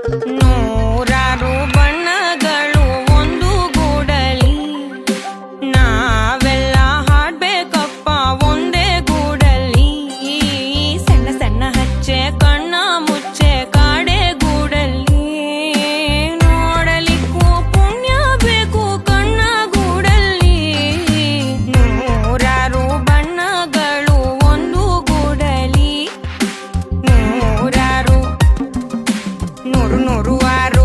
ನೂರಾರು ಬಣ್ಣಗಳು ಒಂದು ಗೂಡಲಿ ನಾವೆಲ್ಲ ಹಾಡ್ಬೇಕಪ್ಪ ಒಂದೇ ಗೂಡಲಿ ಸಣ್ಣ ಸಣ್ಣ ಹಚ್ಚೆ ಕಣ್ಣ ಮುಚ್ಚೆ ಕಾಡೆ ಗೂಡಲಿ ನೋಡಲಿಕ್ಕೂ ಪುಣ್ಯ ಬೇಕು ಕಣ್ಣ ಗೂಡಲಿ ನೂರಾರು ಬಣ್ಣಗಳು ಒಂದು ಗೂಡಲಿ ನೂರಾರು ನೂರು ನೂರು ಆರು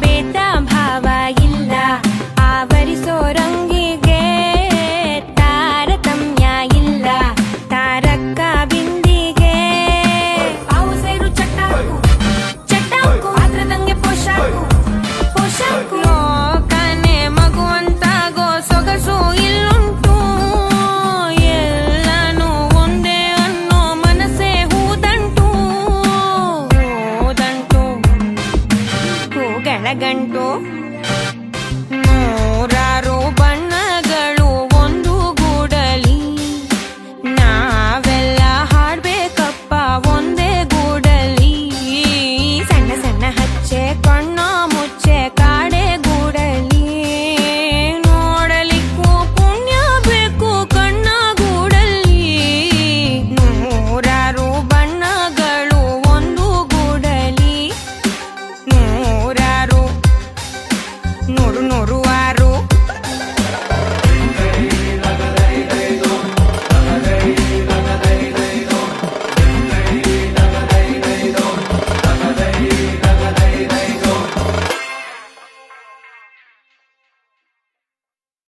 ಭೇದ ಭಾವ ಇಲ್ಲ ಆವರಿಸೋ ರಂಗಿಗೆ ತಾರತಮ್ಯ ಇಲ್ಲ ತಾರಕ ಬಿಂದಿಗೆ ಅವು ಸೇರು ಚಟ್ಟಾಕು ಚಟ್ಟಾಕು ಅದ್ರದಂಗೆ ಪೋಷಾಕು ಪೋಷಾಕು ಲೋಕನೆ ಮಗುವಂತಾಗೋ ಸೊಗಸು ಇಲ್ಲುಂಟು ಎಲ್ಲನೂ ಒಂದೇ ಅನ್ನೋ ಮನಸ್ಸೇ ಹೂದಂಟು ಹೂದಂಟು ಹೂಗಳ ಗಂಟು